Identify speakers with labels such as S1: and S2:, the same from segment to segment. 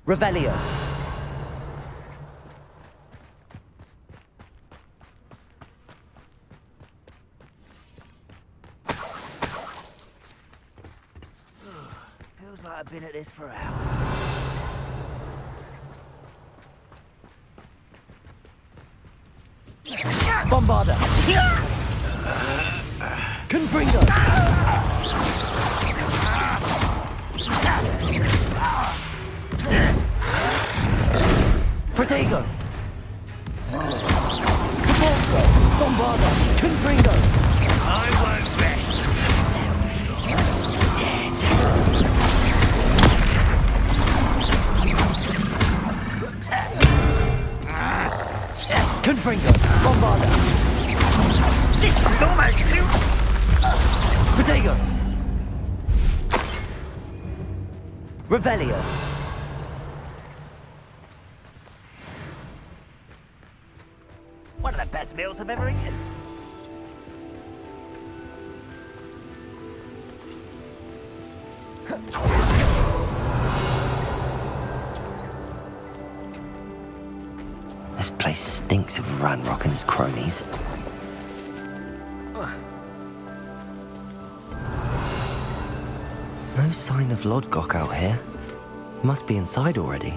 S1: Revelio.
S2: Feels like I've been at this for hours.
S1: Bombarda. Confringo. Protego. Cabalso. Bombarda. Confringo.
S2: I won't rest until you're dead.
S1: Confringo. Bombarda.
S2: This is almost too...
S1: Protego. Revelio.
S2: One of the best meals I've ever eaten.
S3: This place stinks of Ranrock and his cronies. No sign of Lodgok out here. Must be inside already.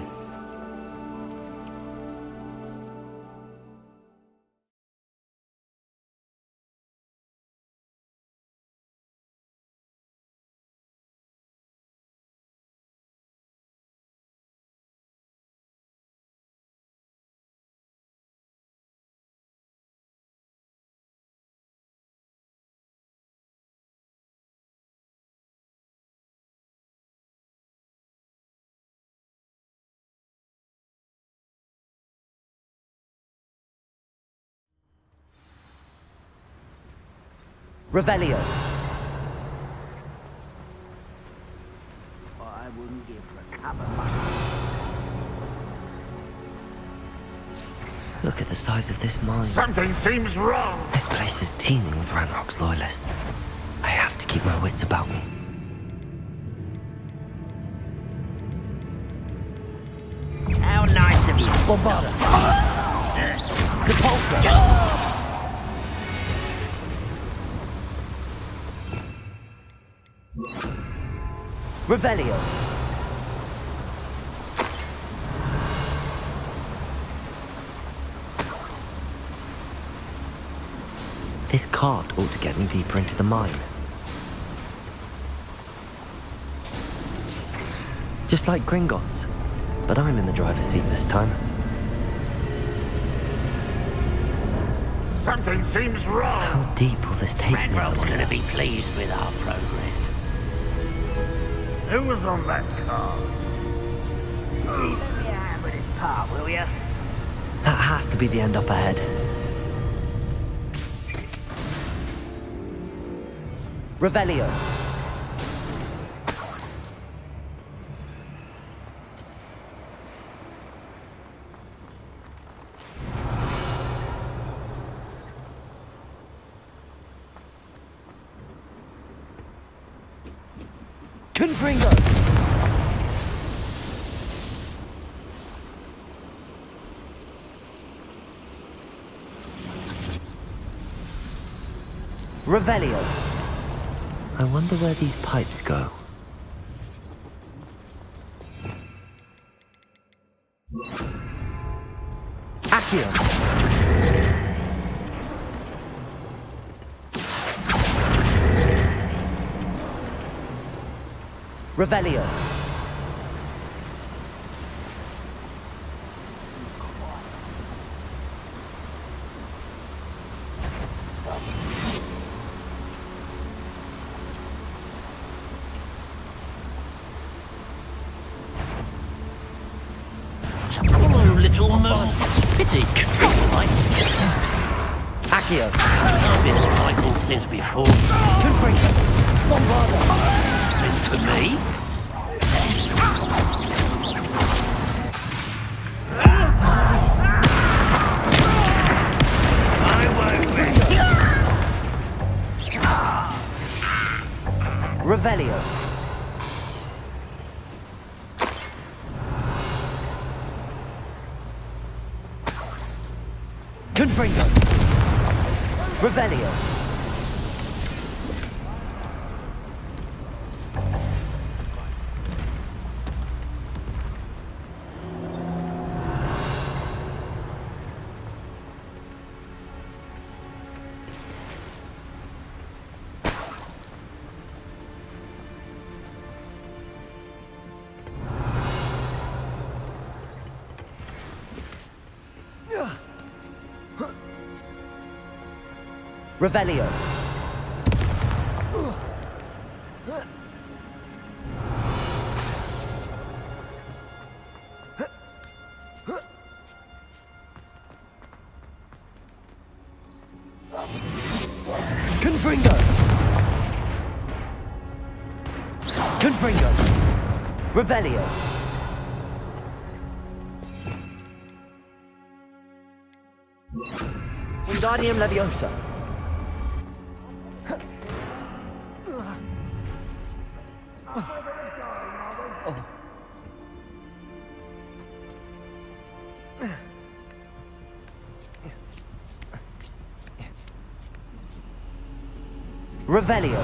S1: Revelio.
S2: I wouldn't give for a cup of money.
S3: Look at the size of this mine.
S4: Something seems wrong.
S3: This place is teeming with Ranrock's loyalists. I have to keep my wits about me.
S2: How nice of you.
S1: Bombarda. Depulso. Revelio.
S3: This cart ought to get me deeper into the mine. Just like Gringotts, but I'm in the driver's seat this time.
S4: Something seems wrong.
S3: How deep will this take me?
S2: Ranrock's going to be pleased with our progress.
S4: Who was on that car?
S2: Let me have with this part, will ya?
S3: That has to be the end up ahead.
S1: Revelio. Confringo. Revelio.
S3: I wonder where these pipes go.
S1: Accio. Revelio.
S2: Hello, little man. Pity.
S1: Accio.
S2: I've been frightened since before.
S1: Confringo. Bombarda.
S2: Since for me. I won't rest
S1: Revelio. Confringo. Revelio. Revelio. Confringo. Confringo. Revelio. Wingardium Leviosa. Revelio.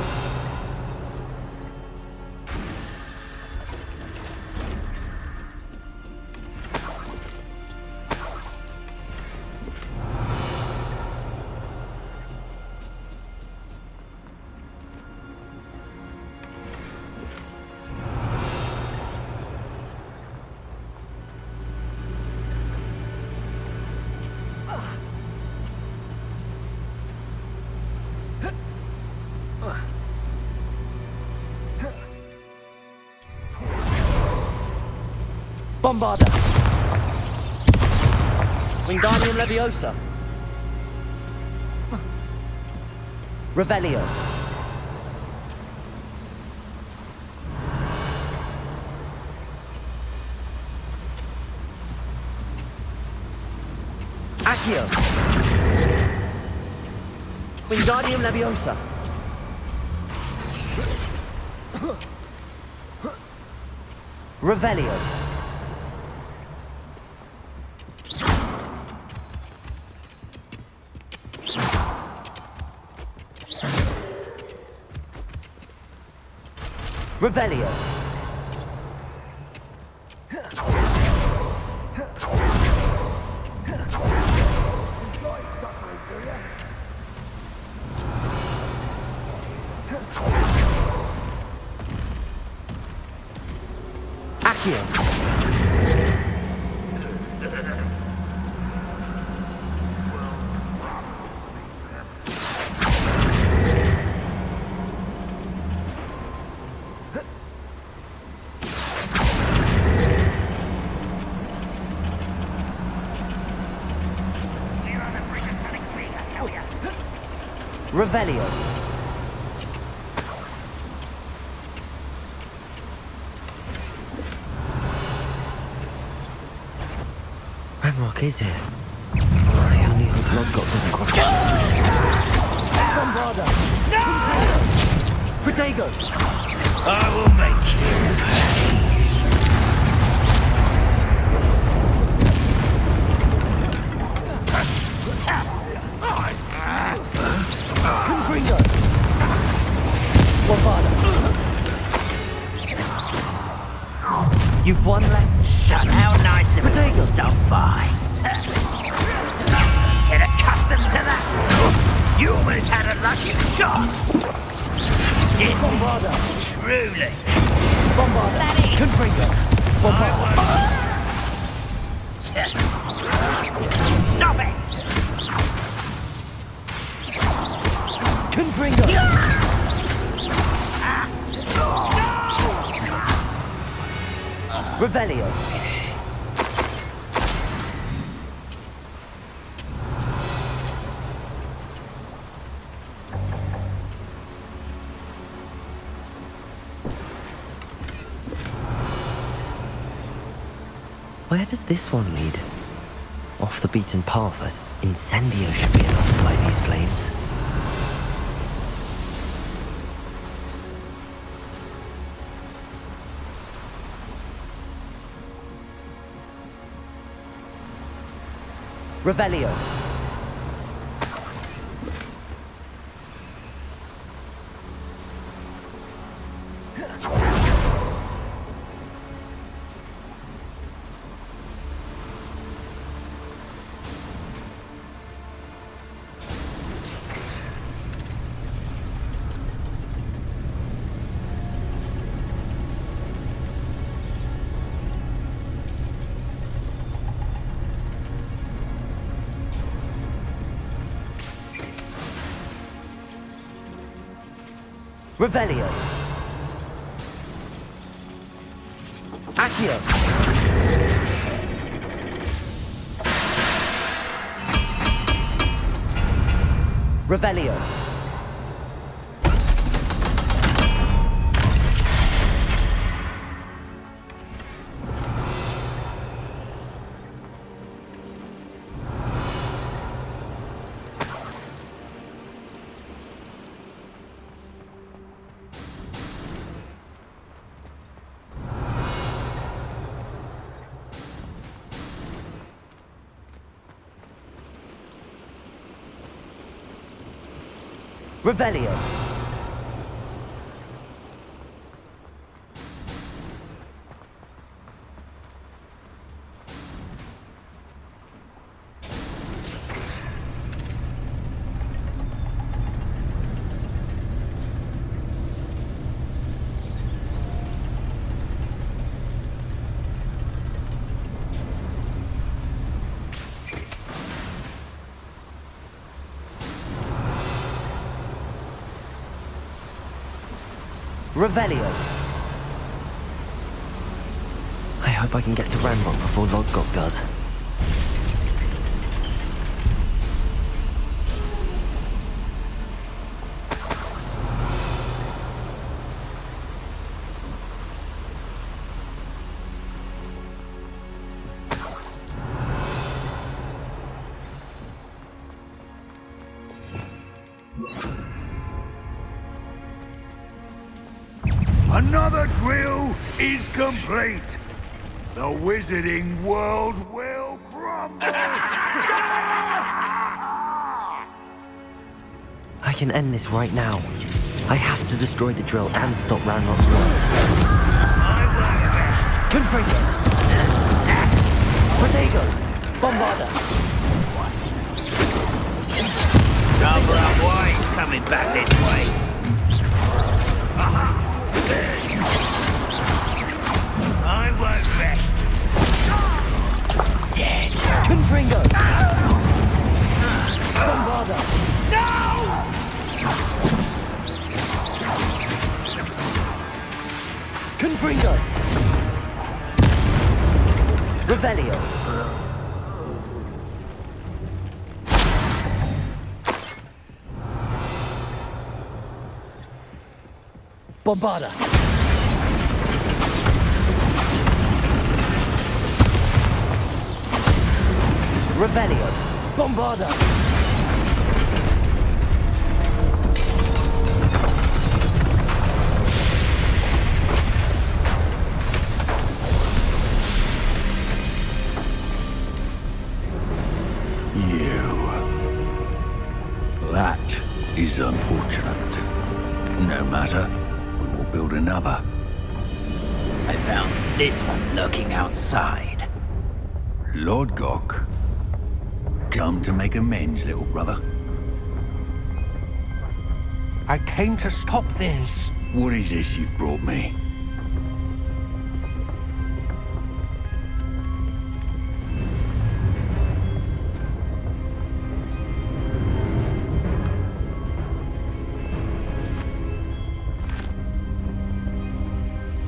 S1: Bombarda. Wingardium Leviosa. Revelio. Accio. Wingardium Leviosa. Revelio. Revelio. Accio. Revelio.
S3: Ranrock is here. I only hope Lodgott doesn't cross it.
S1: Bombarda. Protego.
S4: I will make you.
S1: Confringo. Bombarda. You've won less.
S2: Shut how nice of
S1: Potato.
S2: it to stop by. Get accustomed to that. You almost had a lucky shot.
S1: Bombarda.
S2: Truly.
S1: Bombarda. Confringo. Bombarda.
S2: Stop it.
S1: Confringo. Revelio.
S3: Where does this one lead? Off the beaten path, as Incendio should be enough to light these flames.
S1: Revelio. Revelio. Accio. Revelio. Revelio. Revelio.
S3: I hope I can get to Ranrock before Lodgok does.
S2: Another drill is complete. The wizarding world will crumble.
S3: I can end this right now. I have to destroy the drill and stop Ranrock's lives.
S2: I work best.
S1: Confringo. Protego. Bombarda.
S2: Number boy coming back this way. I work best. Dead.
S1: Confringo. Bombarda.
S2: No!
S1: Confringo. Revelio. Bombarda. Revelio. Bombarda.
S2: That is unfortunate. No matter, we will build another. I found this one lurking outside. Lodgok, come to make amends, little brother.
S5: I came to stop this.
S2: What is this you've brought me?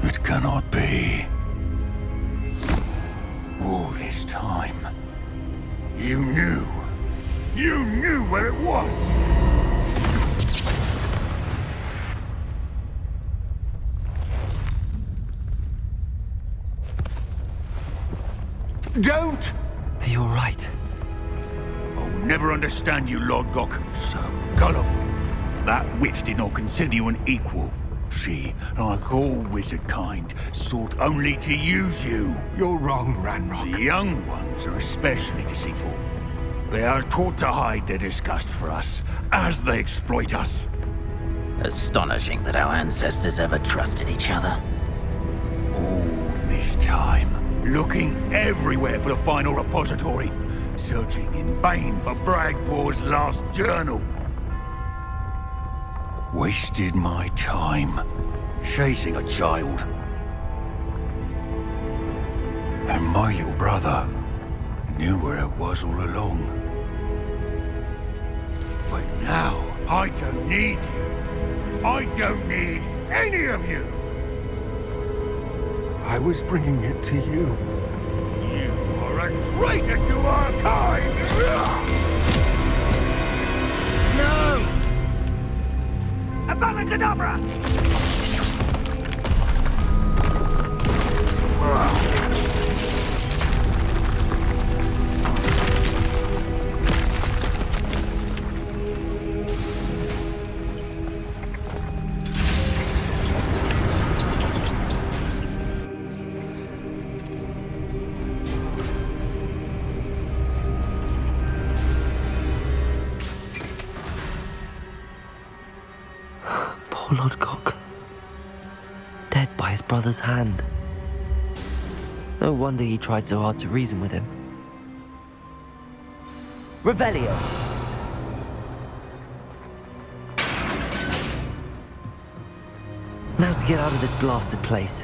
S2: It cannot be. All this time, you knew. You knew where it was.
S5: Don't!
S3: You're right.
S2: I'll never understand you, Lodgok. So gullible. That witch did not consider you an equal. She, like all wizard kind, sought only to use you.
S5: You're wrong, Ranrock.
S2: The young ones are especially deceitful. They are taught to hide their disgust for us, as they exploit us.
S6: Astonishing that our ancestors ever trusted each other.
S2: All this time, looking everywhere for the final repository, searching in vain for Bragbor's last journal. Wasted my time, chasing a child. And my little brother knew where it was all along. But now, I don't need you. I don't need any of you.
S5: I was bringing it to you.
S2: You are a traitor to our kind! No! Avada Kedavra!
S3: Poor Lodgok. Dead by his brother's hand. No wonder he tried so hard to reason with him.
S1: Revelio.
S3: Now to get out of this blasted place.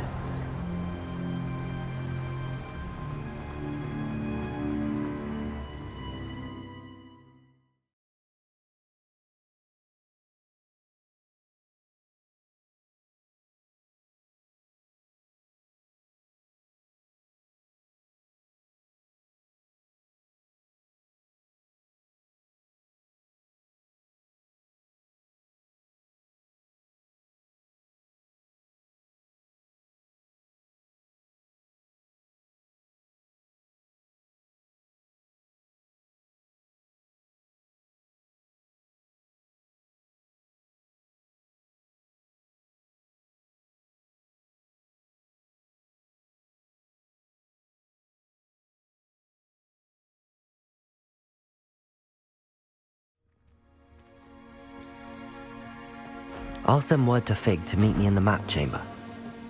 S3: I'll send word to Fig to meet me in the map chamber.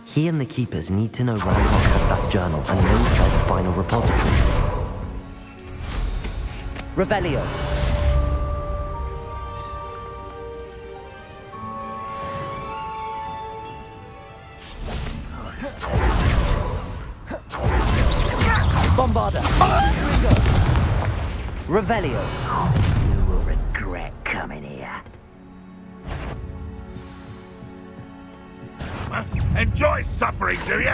S3: He and the Keepers need to know Ranrock has that journal and knows where the final repository is.
S1: Revelio. Bombarda. Revelio.
S6: You will regret coming here.
S2: Enjoy suffering, do you?
S4: You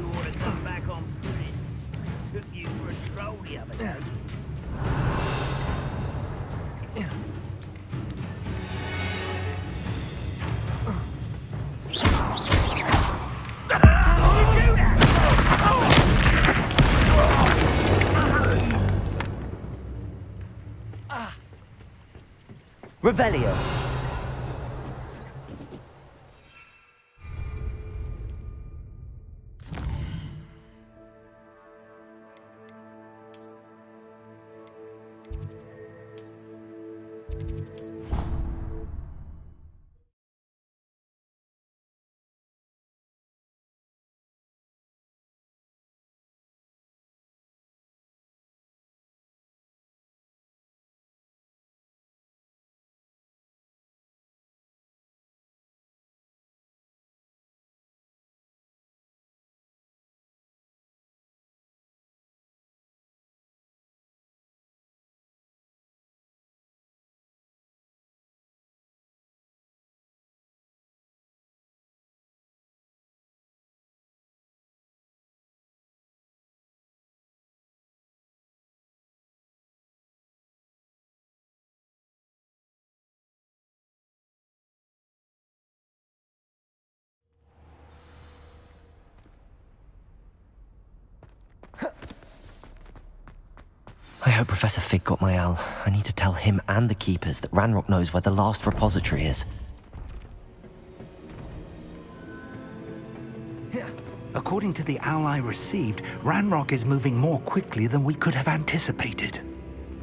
S4: ought to come back on foot. Took you for a stroll the other day.
S1: Revelio.
S3: I hope Professor Fig got my owl. I need to tell him and the Keepers that Ranrock knows where the last repository is.
S7: According to the owl I received, Ranrock is moving more quickly than we could have anticipated.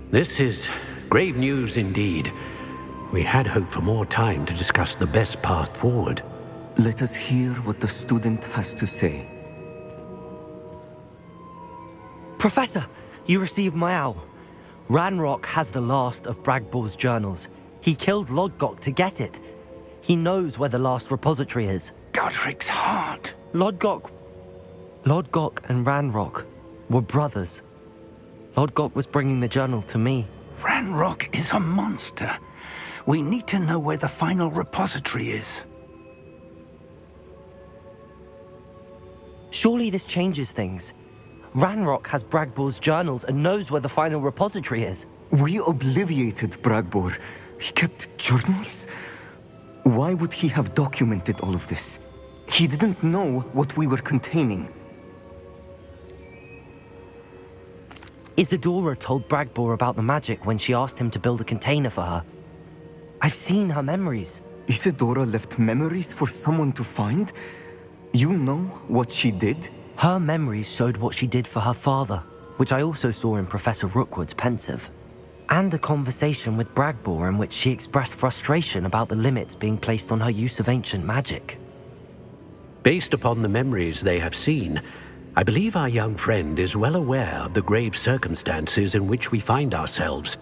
S8: This is grave news indeed. We had hoped for more time to discuss the best path forward.
S9: Let us hear what the student has to say.
S3: Professor, you received my owl. Ranrock has the last of Bragbor's journals. He killed Lodgok to get it. He knows where the last repository is.
S7: Godric's heart.
S3: Lodgok and Ranrock were brothers. Lodgok was bringing the journal to me.
S7: Ranrock is a monster. We need to know where the final repository is.
S3: Surely this changes things. Ranrock has Bragbor's journals and knows where the final repository is.
S9: We obliviated Bragbor. He kept journals? Why would he have documented all of this? He didn't know what we were containing.
S3: Isadora told Bragbor about the magic when she asked him to build a container for her. I've seen her memories.
S9: Isadora left memories for someone to find? You know what she did?
S3: Her memories showed what she did for her father, which I also saw in Professor Rookwood's pensive. And a conversation with Bragbor in which she expressed frustration about the limits being placed on her use of ancient magic.
S8: Based upon the memories they have seen, I believe our young friend is well aware of the grave circumstances in which we find ourselves.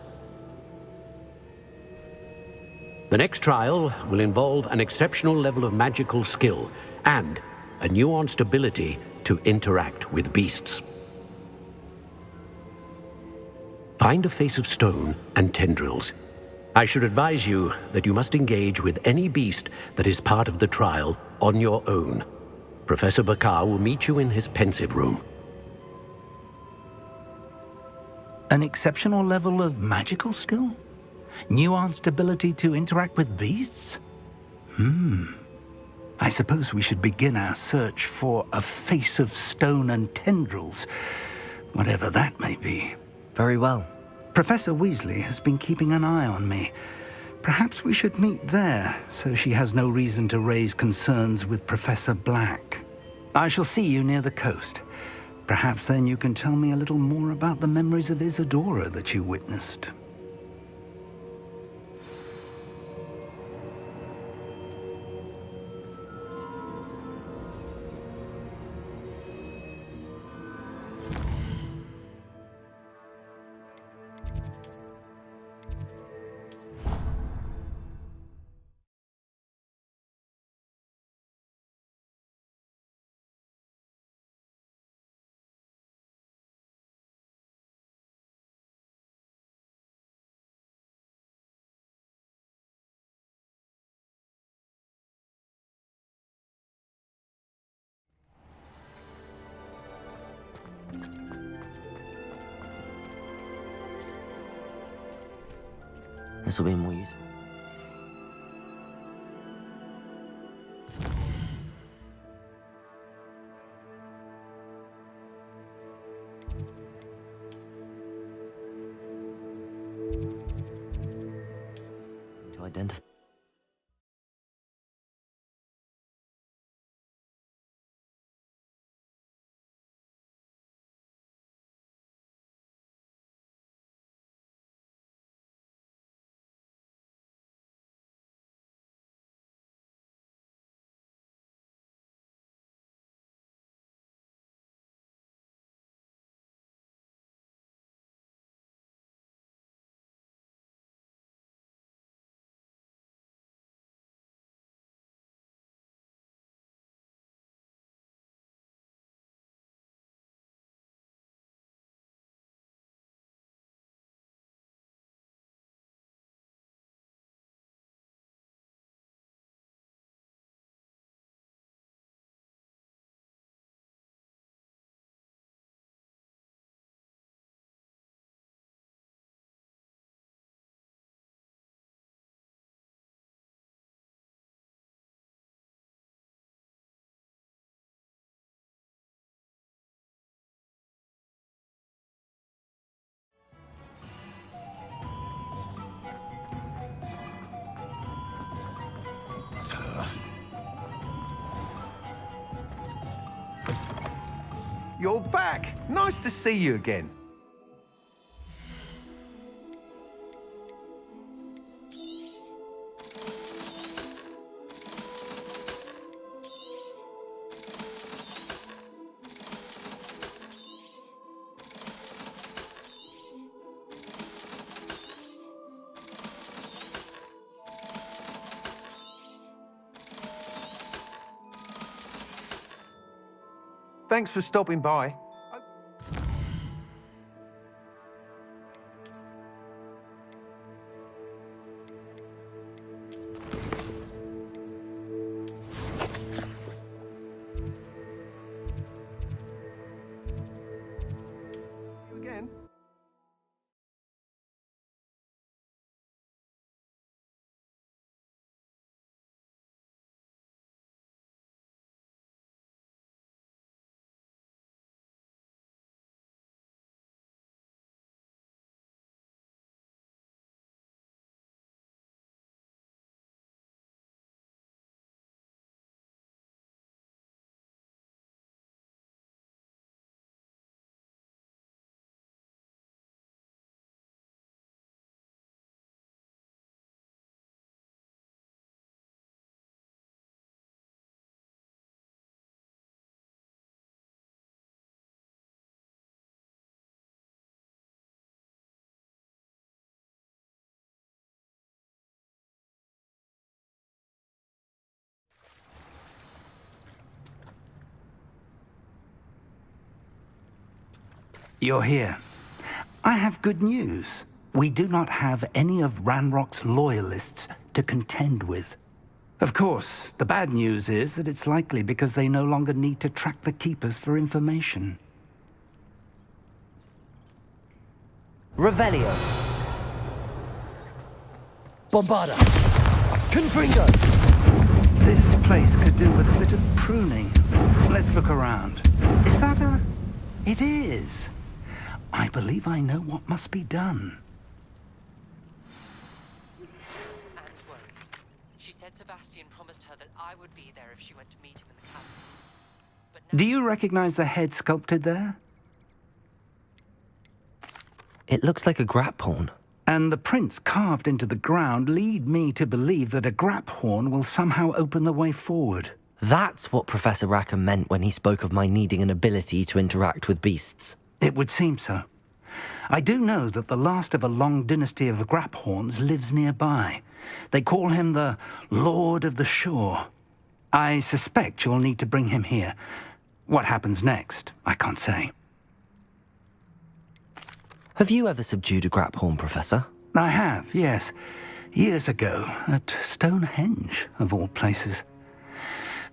S8: The next trial will involve an exceptional level of magical skill and a nuanced ability to interact with beasts. Find a face of stone and tendrils. I should advise you that you must engage with any beast that is part of the trial on your own. Professor Bakar will meet you in his pensive room.
S7: An exceptional level of magical skill? Nuanced ability to interact with beasts? I suppose we should begin our search for a face of stone and tendrils, whatever that may be.
S3: Very well.
S7: Professor Weasley has been keeping an eye on me. Perhaps we should meet there, so she has no reason to raise concerns with Professor Black. I shall see you near the coast. Perhaps then you can tell me a little more about the memories of Isadora that you witnessed.
S3: This will be more useful. To identify.
S10: you're back. Nice to see you again. Thanks for stopping by. Again.
S7: You're here. I have good news. We do not have any of Ranrock's loyalists to contend with. Of course, the bad news is that it's likely because they no longer need to track the Keepers for information.
S1: Revelio. Bombarda. Confringo.
S7: This place could do with a bit of pruning. Let's look around. Is that a... It is. I believe I know what must be done.
S3: Anne's worried. She said Sebastian promised her that I would be there if she went to meet him in the cabin. But now...
S7: Do you recognize the head sculpted there?
S3: It looks like a grap horn.
S7: And the prints carved into the ground lead me to believe that a grap horn will somehow open the way forward.
S3: That's what Professor Rackham meant when he spoke of my needing an ability to interact with beasts.
S7: It would seem so. I do know that the last of a long dynasty of Graphorns lives nearby. They call him the Lord of the Shore. I suspect you'll need to bring him here. What happens next, I can't say.
S3: Have you ever subdued a Graphorn, Professor?
S7: I have, yes. Years ago, at Stonehenge, of all places.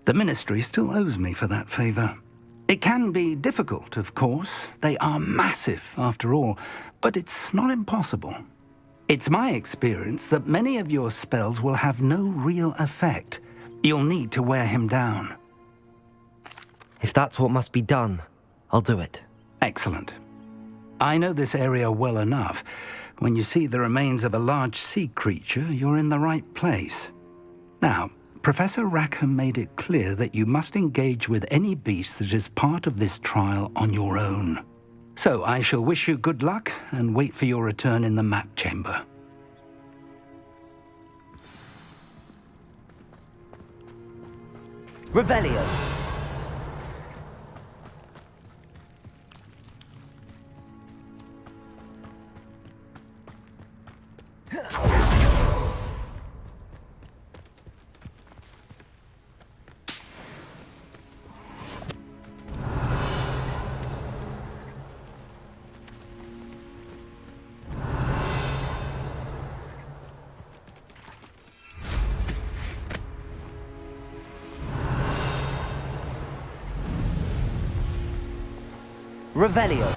S7: The Ministry still owes me for that favor. It can be difficult, of course. They are massive, after all, but it's not impossible. It's my experience that many of your spells will have no real effect. You'll need to wear him down.
S3: If that's what must be done, I'll do it.
S7: Excellent. I know this area well enough. When you see the remains of a large sea creature, you're in the right place. Now, Professor Rackham made it clear that you must engage with any beast that is part of this trial on your own. So I shall wish you good luck and wait for your return in the map chamber.
S1: Revelio. Revelio.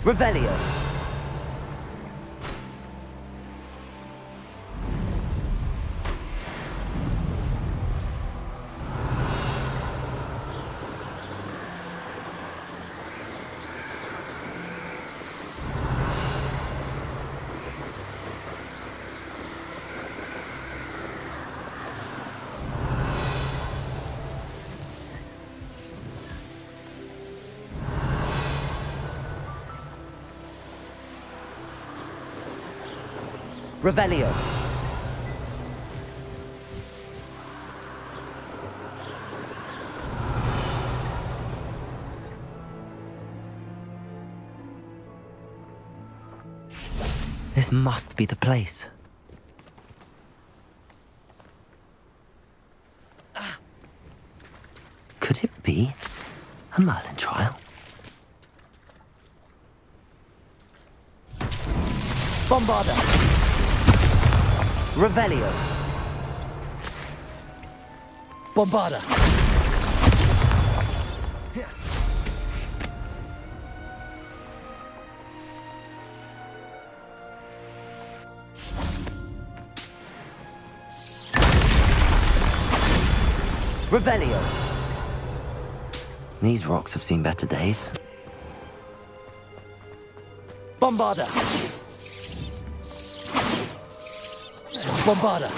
S1: Revelio.
S3: Revelio. This must be the place. Could it be a Merlin trial? Bombarda. Revelio.
S1: Bombarda.
S3: Revelio. These rocks have seen better days.
S1: Bombarda. Bombarda.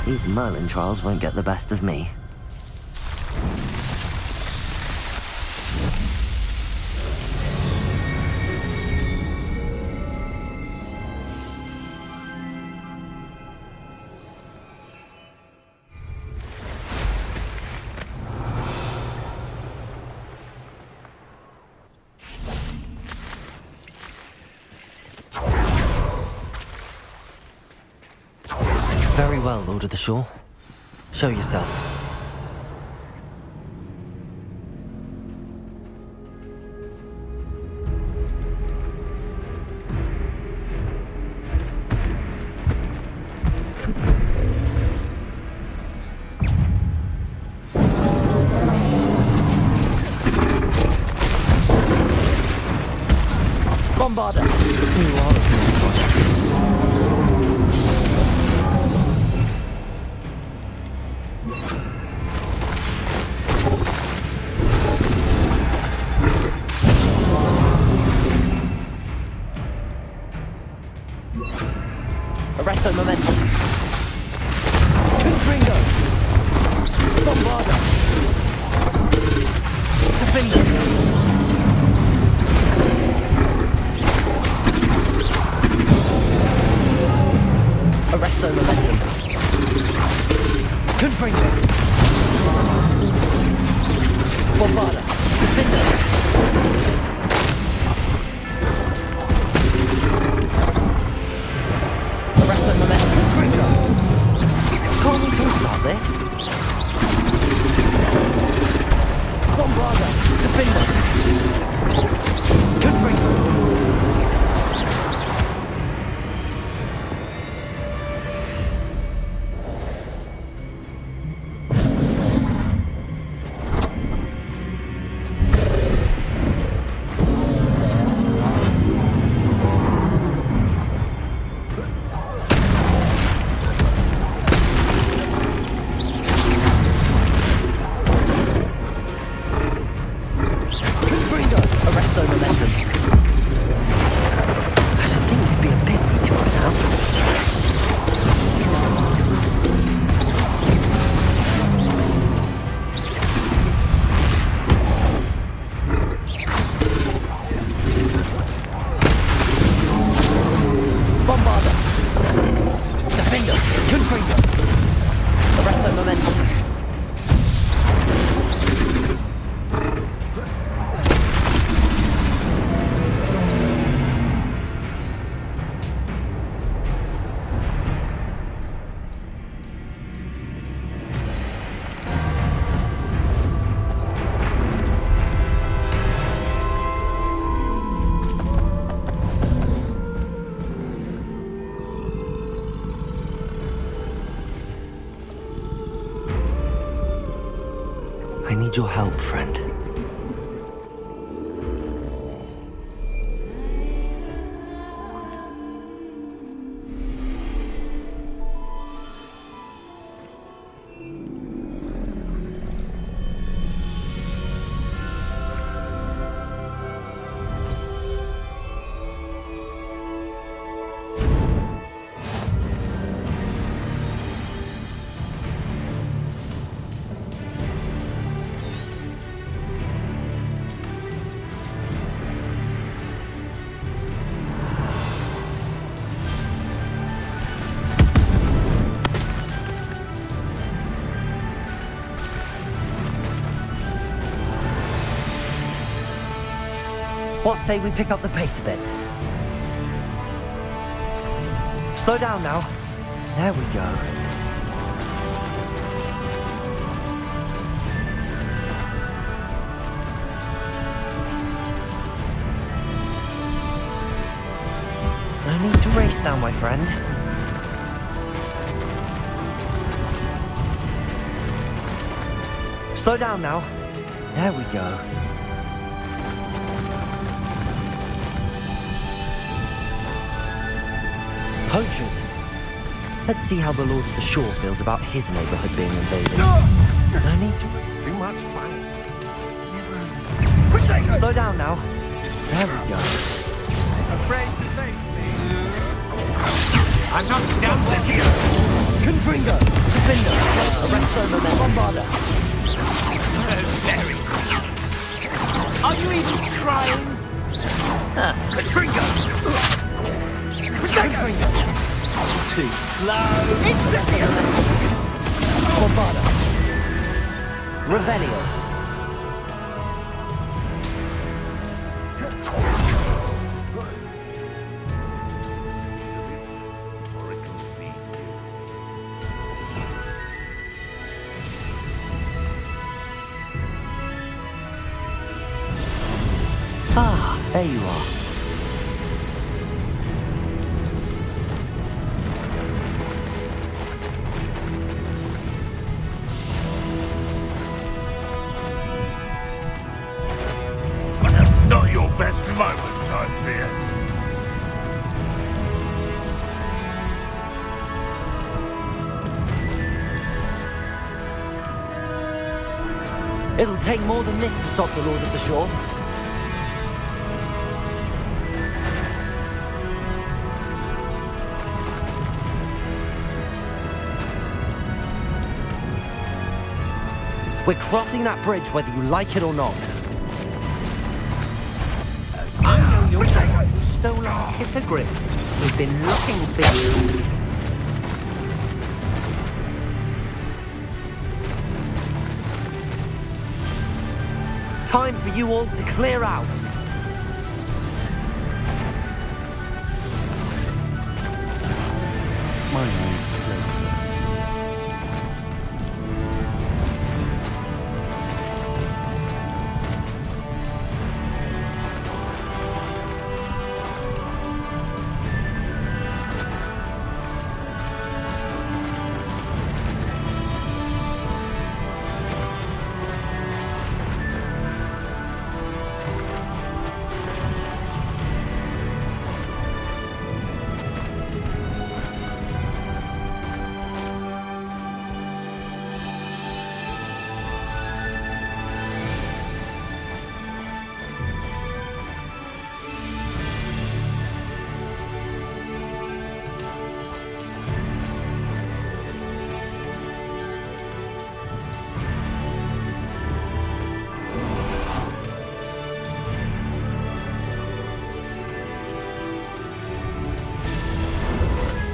S3: These Merlin trials won't get the best of me. Very well, Lord of the Shore. Show yourself.
S1: Bombarda.
S3: You are a good
S1: Arresto momentum. Confringo. Bombarda. Defender. Arresto momentum. Confringo. Bombarda. Defender. Arresto momentum. Confringo.
S3: Can't we talk about this?
S1: Bombarda. Defender. Confringo. Arresto momentum.
S3: I should think you'd be a bit weak by now.
S1: Bombarda. Defender. Confringo. Arresto momentum.
S3: I need your help, friend. What say we pick up the pace a bit? Slow down now. There we go. No need to race now, my friend. Slow down now. There we go. Poachers. Let's see how the Lord of the Shore feels about his neighborhood being invaded. No need to...
S10: Too much fun.
S3: Slow down now. There we go.
S10: Afraid to face me? I'm not doubtless here.
S1: Confringo! Defender! Arresto momentum! Bombarder!
S10: So very. Are you even trying?
S2: Confringo!
S1: Confringo!
S10: Too slow.
S1: Incendio! Bombarder! Revelio!
S3: Ah, there you are.
S2: That's not your best moment, I fear.
S3: It'll take more than this to stop the Lord of the Shore. We're crossing that bridge whether you like it or not.
S9: I know you're the one who stole our hippogriff. We've been looking for you.
S3: Time for you all to clear out.
S1: My eyes closed.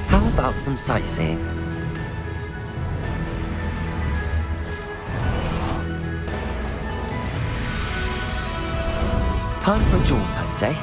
S3: How about some sightseeing? Time for a jaunt, I'd say.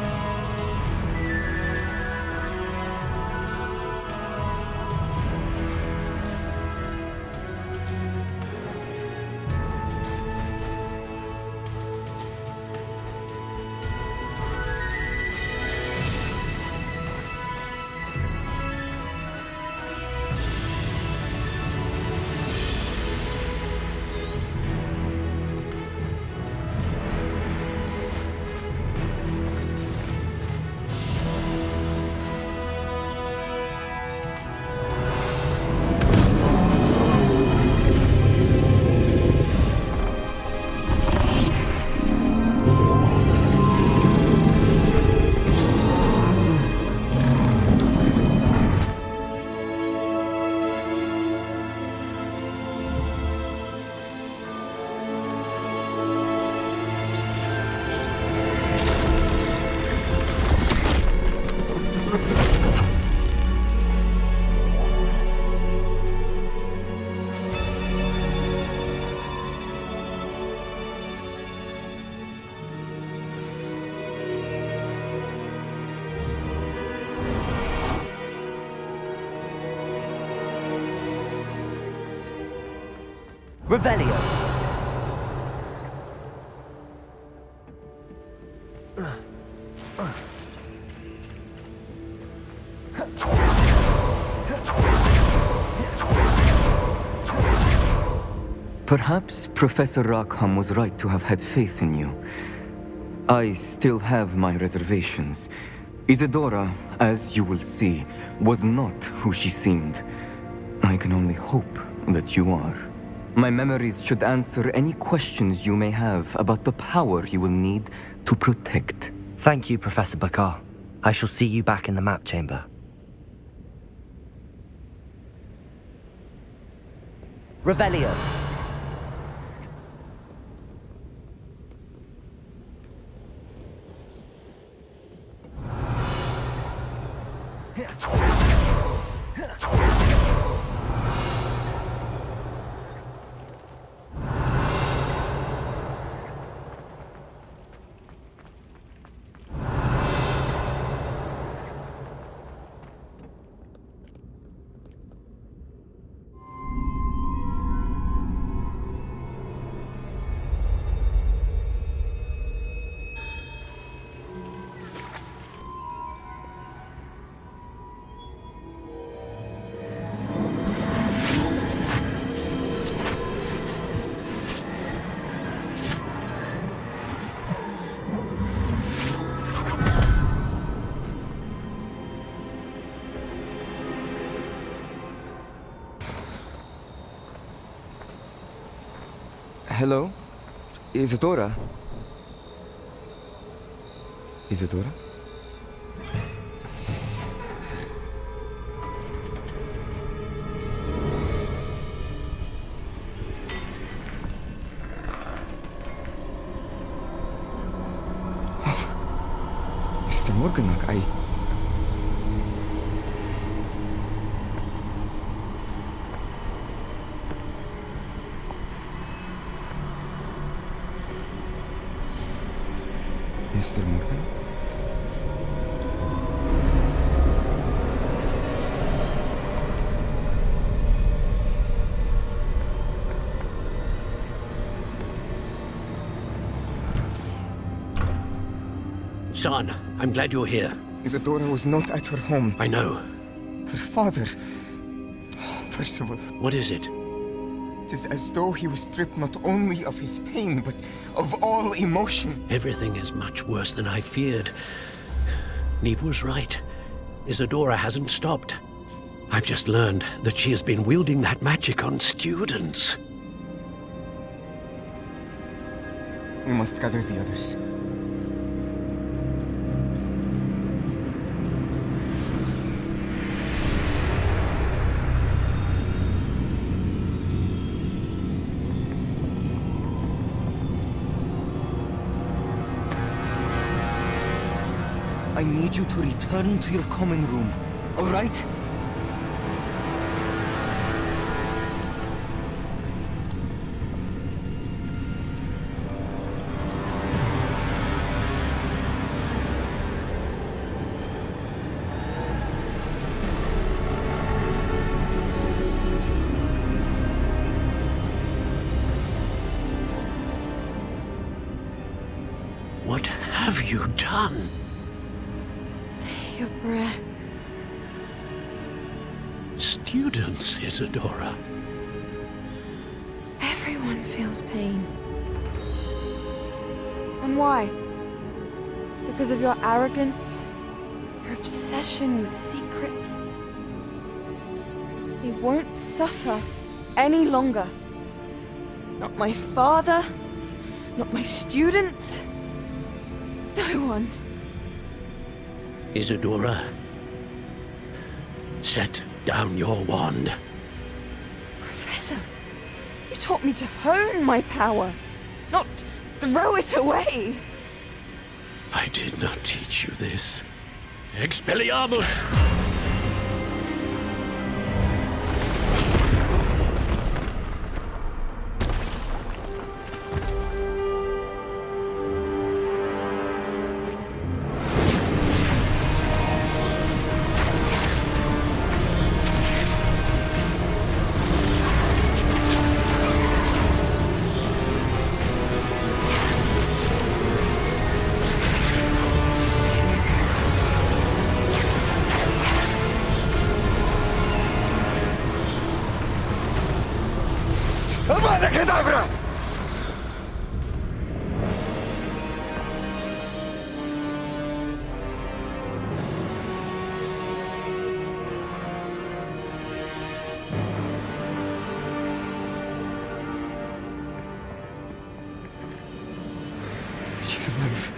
S3: Revelio.
S9: Perhaps Professor Rackham was right to have had faith in you. I still have my reservations. Isadora, as you will see, was not who she seemed. I can only hope that you are. My memories should answer any questions you may have about the power you will need to protect.
S3: Thank you, Professor Bakar. I shall see you back in the map chamber. Revelio.
S9: Hello? Isadora? Isadora? Mr. Morganach, Mr. Morgan?
S8: Son, I'm glad you're here.
S9: Isadora was not at her home.
S8: I know.
S9: Her father... Percival.
S8: What is it?
S9: It is as though he was stripped not only of his pain, but of all emotion.
S8: Everything is much worse than I feared. Neve was right. Isadora hasn't stopped. I've just learned that she has been wielding that magic on students.
S9: We must gather the others. I need you to return to your common room, all right?
S8: What have you done?
S11: Take a breath.
S8: Students, Isadora.
S11: Everyone feels pain. And why? Because of your arrogance? Your obsession with secrets? He won't suffer any longer. Not my father, not my students, no one.
S8: Isadora, set down your wand.
S11: Professor, you taught me to hone my power, not throw it away.
S8: I did not teach you this. Expelliarmus!
S5: safe.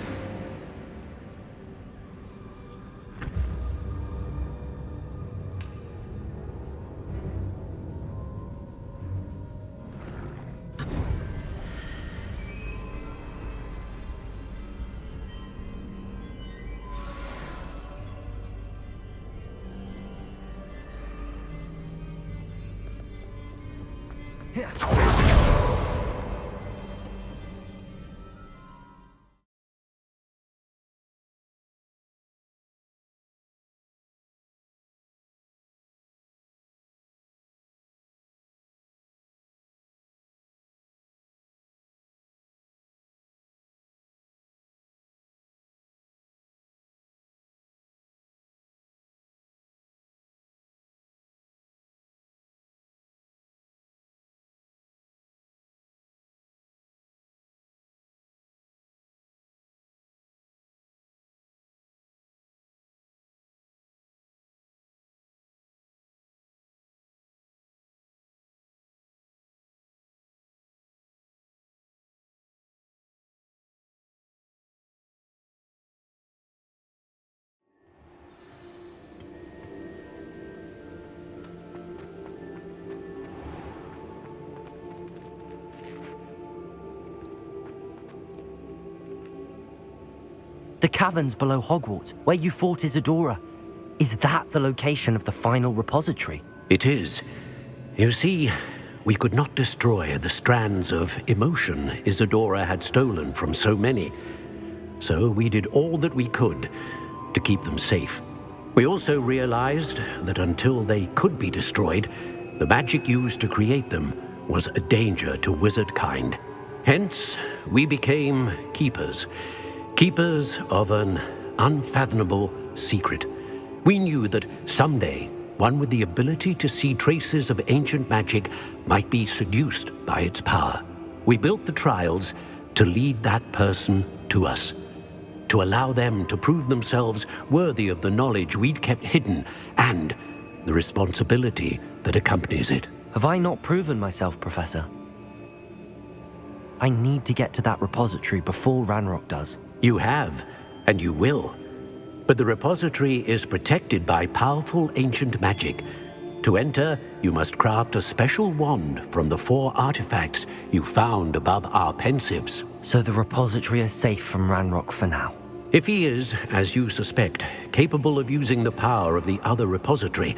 S3: The caverns below Hogwarts, where you fought Isadora. Is that the location of the final repository?
S8: It is. You see, we could not destroy the strands of emotion Isadora had stolen from so many. So we did all that we could to keep them safe. We also realized that until they could be destroyed, the magic used to create them was a danger to wizard kind. Hence, we became keepers. Keepers of an unfathomable secret. We knew that someday, one with the ability to see traces of ancient magic might be seduced by its power. We built the trials to lead that person to us, to allow them to prove themselves worthy of the knowledge we'd kept hidden and the responsibility that accompanies it.
S3: Have I not proven myself, Professor? I need to get to that repository before Ranrock does.
S8: You have, and you will. But the repository is protected by powerful ancient magic. To enter, you must craft a special wand from the 4 artifacts you found above our pensives.
S3: So the repository is safe from Ranrock for now.
S8: If he is, as you suspect, capable of using the power of the other repository,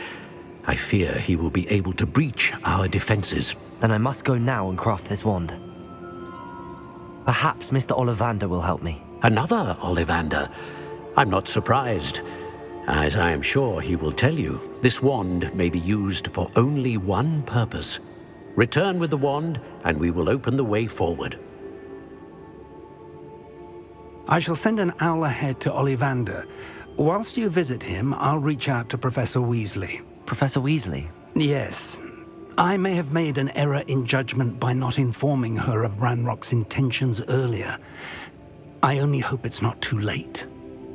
S8: I fear he will be able to breach our defenses.
S3: Then I must go now and craft this wand. Perhaps Mr. Ollivander will help me.
S8: Another Ollivander? I'm not surprised. As I am sure he will tell you, this wand may be used for only one purpose. Return with the wand, and we will open the way forward.
S7: I shall send an owl ahead to Ollivander. Whilst you visit him, I'll reach out to Professor Weasley.
S3: Professor Weasley?
S7: Yes. I may have made an error in judgment by not informing her of Ranrock's intentions earlier. I only hope it's not too late.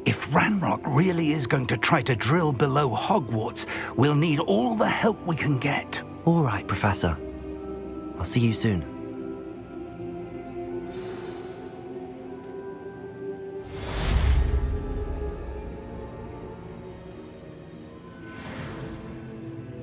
S7: If Ranrock really is going to try to drill below Hogwarts, we'll need all the help we can get.
S3: All right, Professor. I'll see you soon.